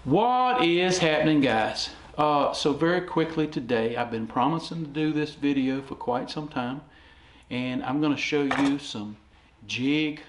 What is happening, guys? So very quickly today, I've been promising to do this video for quite some time, and I'm going to show you some jig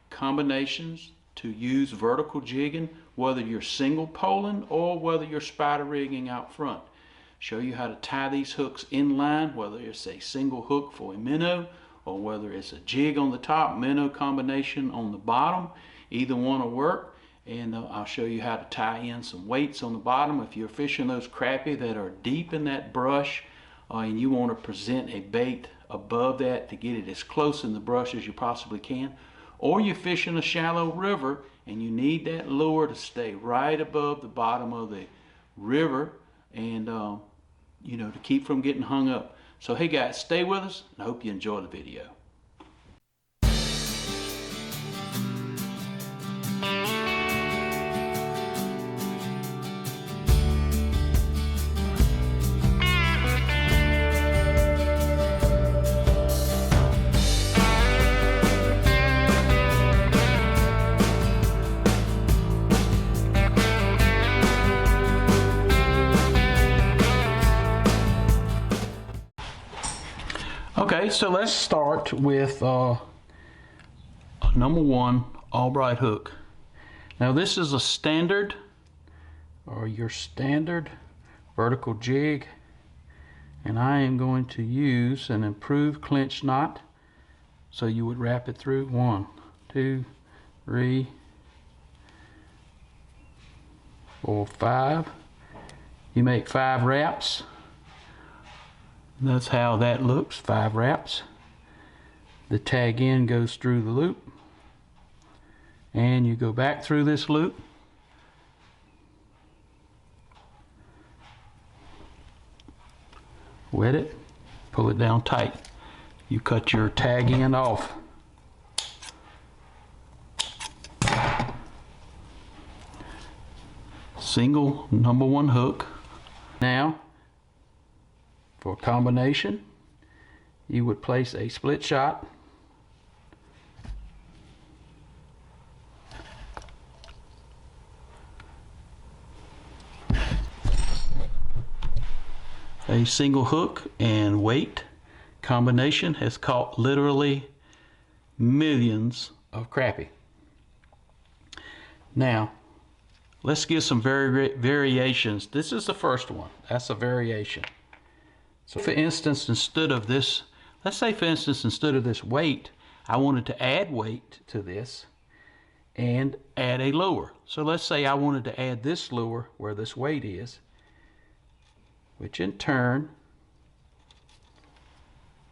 combinations to use vertical jigging, whether you're single poling or whether you're spider rigging out front. Show you how to tie these hooks in line, whether it's a single hook for a minnow or whether it's a jig on the top, minnow combination on the bottom. Either one will work. And I'll show you how to tie in some weights on the bottom. If you're fishing those crappie that are deep in that brush and you want to present a bait above that to get it as close in the brush as you possibly can, or you're fishing a shallow river and you need that lure to stay right above the bottom of the river and you know, to keep from getting hung up. So hey guys, stay with us and I hope you enjoy the video. Okay, so let's start with number one, Albright hook. Now this is a standard, or your standard vertical jig, and I am going to use an improved clinch knot. So you would wrap it through 1, 2, 3, 4, 5. You make 5 wraps. That's how that looks, 5 wraps. The tag end goes through the loop, and you go back through this loop, wet it, pull it down tight. You cut your tag end off. Single number 1 hook. Now for a combination, you would place a split shot, a single hook and weight combination has caught literally millions of crappie. Now let's give some variations. This is the first one. That's a variation. So for instance, instead of this, let's say for instance, instead of this weight, I wanted to add weight to this and add a lure. So let's say I wanted to add this lure where this weight is, which in turn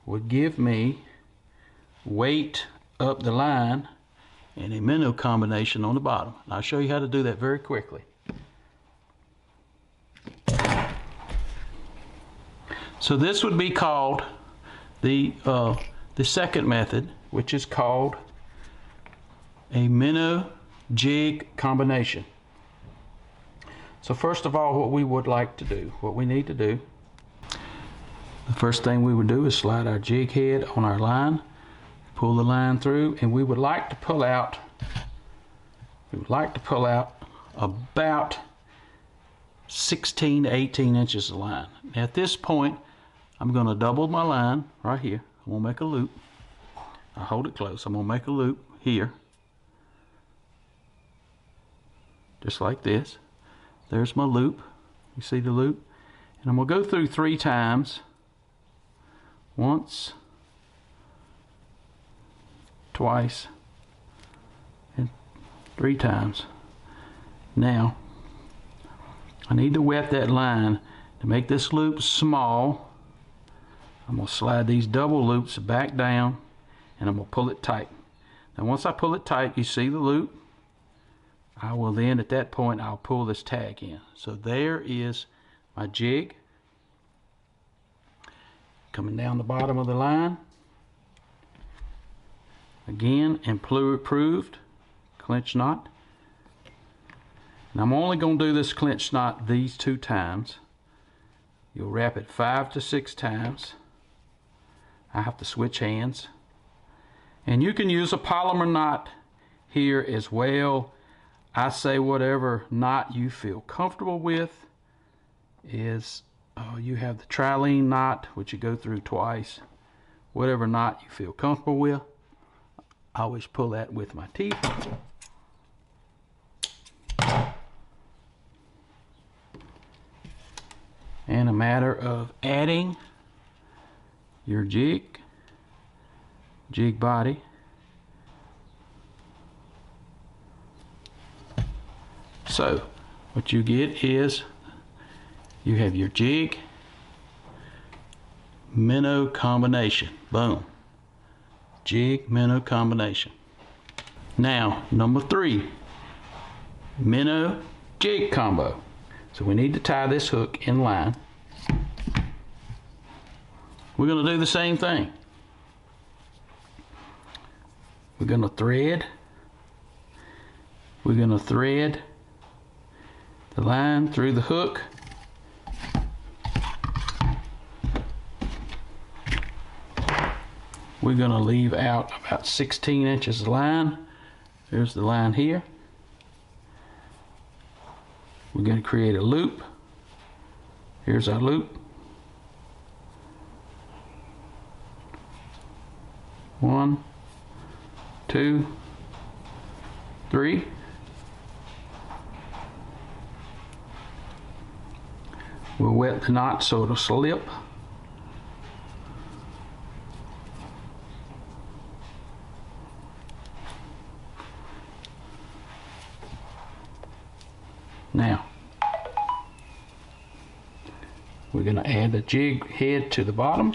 would give me weight up the line and a minnow combination on the bottom. And I'll show you how to do that very quickly. So this would be called the second method, which is called a minnow jig combination. So first of all, what we would like to do, what we need to do, the first thing we would do is slide our jig head on our line, pull the line through, and we would like to pull out, about 16 to 18 inches of line. Now at this point, I'm going to double my line right here. I'm going to make a loop. I'll hold it close. I'm going to make a loop here, just like this. There's my loop. You see the loop? And I'm going to go through 3 times. Once, twice, and 3 times. Now, I need to wet that line. To make this loop small, I'm going to slide these double loops back down and I'm going to pull it tight. Now once I pull it tight, you see the loop. I will then, at that point, I'll pull this tag in. So there is my jig coming down the bottom of the line. Again, improved clinch knot. And I'm only going to do this clinch knot these 2 times. You'll wrap it 5 to 6 times. I have to switch hands. And you can use a polymer knot here as well. I say whatever knot you feel comfortable with. Is you have the trilene knot, which you go through twice. Whatever knot you feel comfortable with. I always pull that with my teeth. And a matter of adding your jig body. So what you get is you have your jig minnow combination. Boom. Jig minnow combination. Now number 3, minnow jig combo. So we need to tie this hook in line. We're going to do the same thing. We're going to thread the line through the hook. We're going to leave out about 16 inches of line. There's the line here. We're going to create a loop. Here's our loop. 1, 2, 3. We'll wet the knot so it'll slip. Now, we're going to add the jig head to the bottom.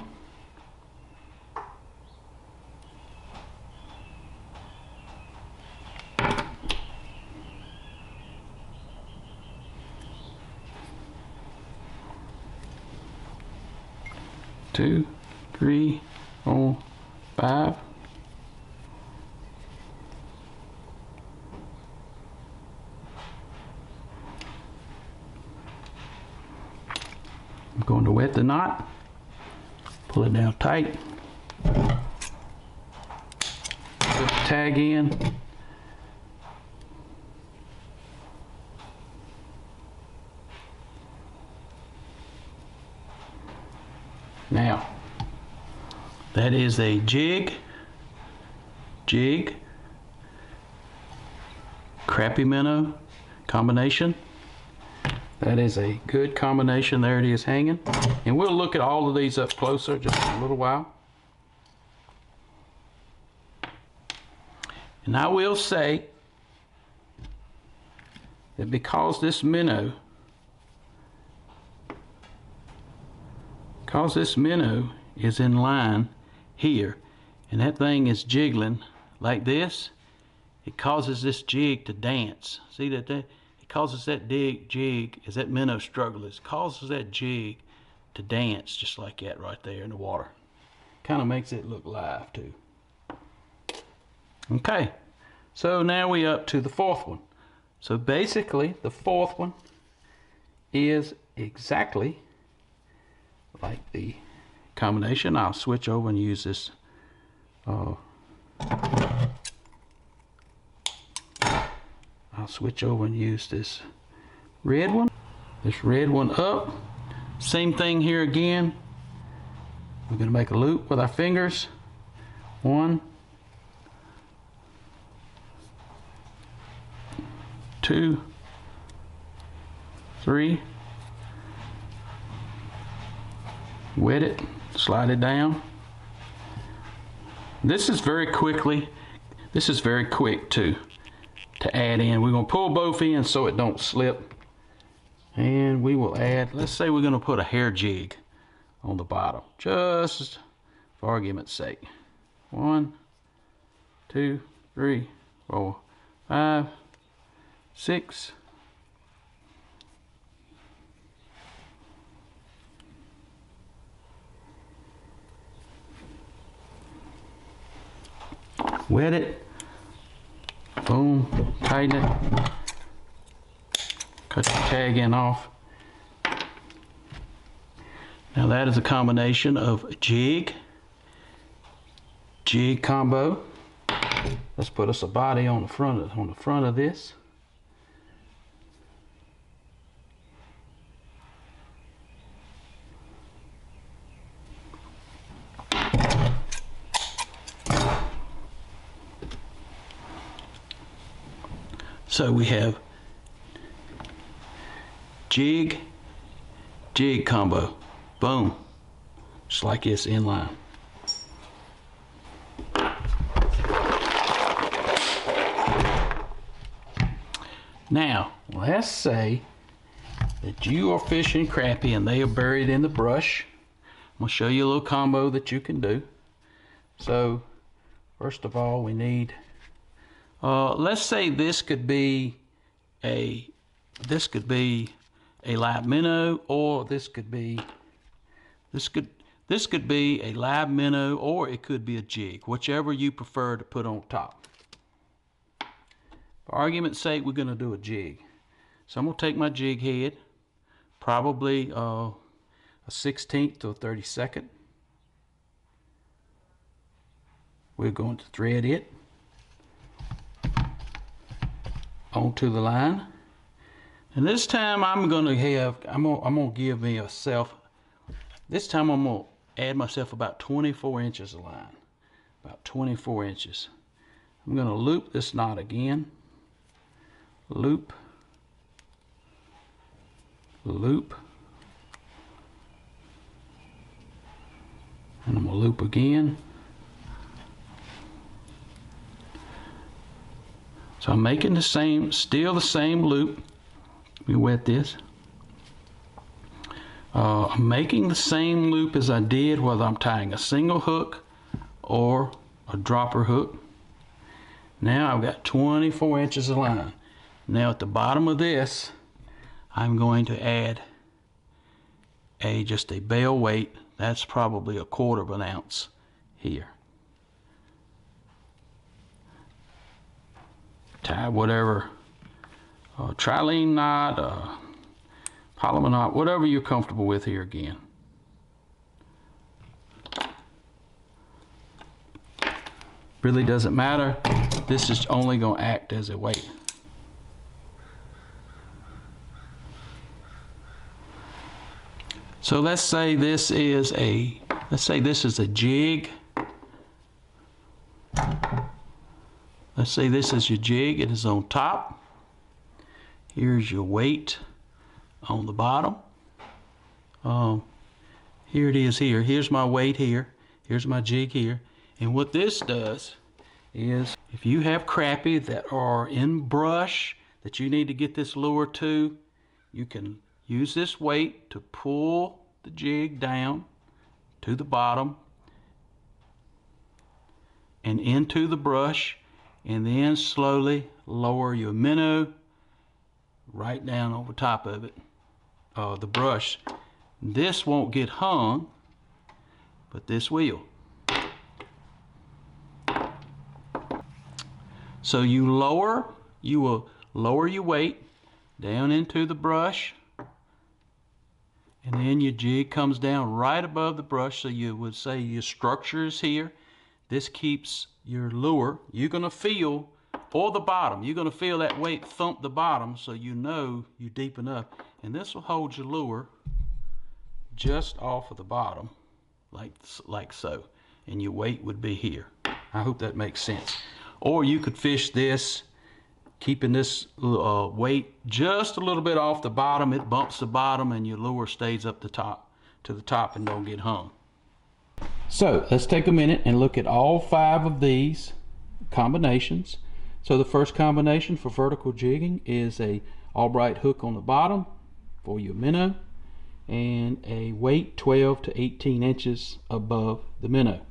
Two, 3, 4, 5. I'm going to wet the knot, pull it down tight, put the tag in, now that is a jig crappie minnow combination. That is a good combination. There it is hanging. And we'll look at all of these up closer just in a little while. And I will say that because this minnow is in line here, and that thing is jiggling like this, it causes this jig to dance. See that? It causes that jig, as that minnow struggles, causes that jig to dance just like that right there in the water. Kind of makes it look live too. Okay, so now we up to the 4th one. So basically the 4th one is exactly like the combination. I'll switch over and use this this red one. This red one up. Same thing here again. We're going to make a loop with our fingers. 1, 2, 3. Wet it, slide it down. This is very quick too to add in. We're going to pull both ends so it don't slip. And we will add, let's say we're going to put a hair jig on the bottom, just for argument's sake. 1, 2, 3, 4, 5, 6. Wet it, boom, tighten it, cut the tag end off. Now that is a combination of jig combo. Let's put us a body on the front of this. So we have jig, jig combo. Boom. Just like this inline. Now, let's say that you are fishing crappie and they are buried in the brush. I'm going to show you a little combo that you can do. So, first of all, we need, let's say this could be a live minnow, or this could be a live minnow, or it could be a jig, whichever you prefer to put on top. For argument's sake, we're going to do a jig. So I'm going to take my jig head, probably a 16th to a 32nd. We're going to thread it onto the line. And this time I'm going to give myself, this time I'm going to add myself about 24 inches of line. About 24 inches. I'm going to loop this knot again. Loop, loop, and I'm going to loop again. So I'm making the same, still the same loop. Let me wet this. I'm making the same loop as I did whether I'm tying a single hook or a dropper hook. Now I've got 24 inches of line. Now at the bottom of this, I'm going to add just a bale weight. That's probably 1/4 of an ounce here. Tie whatever, trilene knot, polymer knot, whatever you're comfortable with here again. Really doesn't matter. This is only going to act as a weight. So let's say this is a jig. Let's say this is your jig. It is on top. Here's your weight on the bottom. Here it is here. Here's my weight here. Here's my jig here. And what this does is, if you have crappie that are in brush that you need to get this lure to, you can use this weight to pull the jig down to the bottom and into the brush, and then slowly lower your minnow right down over top of it, the brush. This won't get hung, but this will. So you will lower your weight down into the brush, and then your jig comes down right above the brush. So you would say your structure is here. This keeps your lure. You're going to feel for the bottom. You're going to feel that weight thump the bottom, so you know you deep enough. And this will hold your lure just off of the bottom, like so. And your weight would be here. I hope that makes sense. Or you could fish this, keeping this weight just a little bit off the bottom. It bumps the bottom and your lure stays up to the top and don't get hung. So let's take a minute and look at all 5 of these combinations. So the first combination for vertical jigging is a Albright hook on the bottom for your minnow and a weight 12 to 18 inches above the minnow.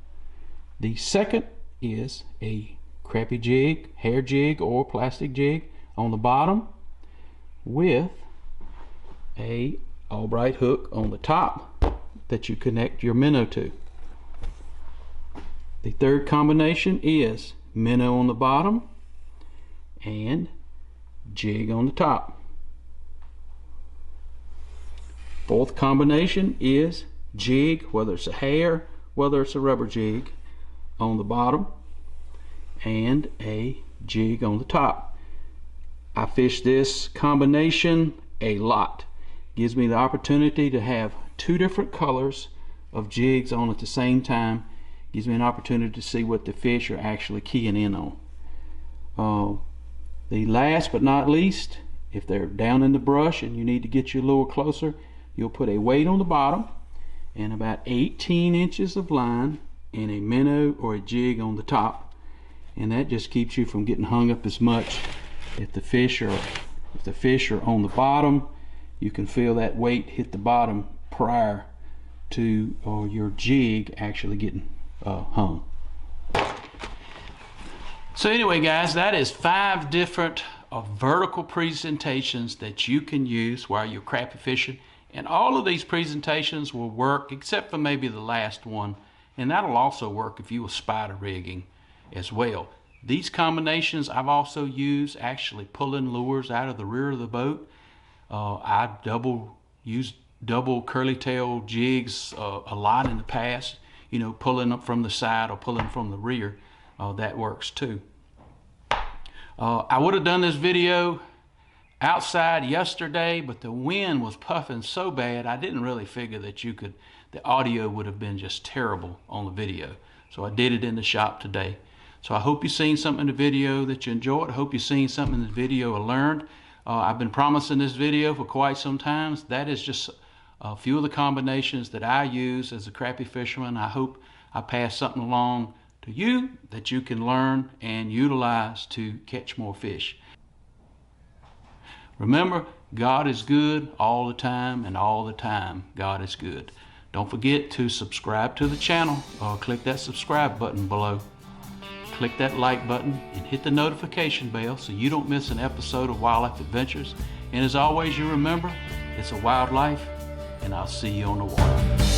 The second is a crappie jig, hair jig or plastic jig on the bottom with a Albright hook on the top that you connect your minnow to. The third combination is minnow on the bottom and jig on the top. Fourth combination is jig, whether it's a hair, whether it's a rubber jig, on the bottom and a jig on the top. I fish this combination a lot. Gives me the opportunity to have 2 different colors of jigs on at the same time. Gives me an opportunity to see what the fish are actually keying in on. The last but not least, if they're down in the brush and you need to get your lure closer, you'll put a weight on the bottom and about 18 inches of line and a minnow or a jig on the top, and that just keeps you from getting hung up as much. If the fish are on the bottom, you can feel that weight hit the bottom prior to your jig actually getting hung. So anyway, guys, that is 5 different vertical presentations that you can use while you're crappie fishing, and all of these presentations will work except for maybe the last one, and that'll also work if you were spider rigging as well. These combinations I've also used actually pulling lures out of the rear of the boat. I used double curly tail jigs a lot in the past, you know, pulling up from the side or pulling from the rear. That works too. I would have done this video outside yesterday, but the wind was puffing so bad I didn't really figure that the audio would have been just terrible on the video. So I did it in the shop today. So I hope you've seen something in the video that you enjoyed. I hope you've seen something in the video or learned. I've been promising this video for quite some time. That is just a few of the combinations that I use as a crappie fisherman. I hope I pass something along to you that you can learn and utilize to catch more fish. Remember, God is good all the time, and all the time God is good. Don't forget to subscribe to the channel, or click that subscribe button below. Click that like button and hit the notification bell so you don't miss an episode of Wildlife Adventures. And as always, you remember, it's a wild life, and I'll see you on the water.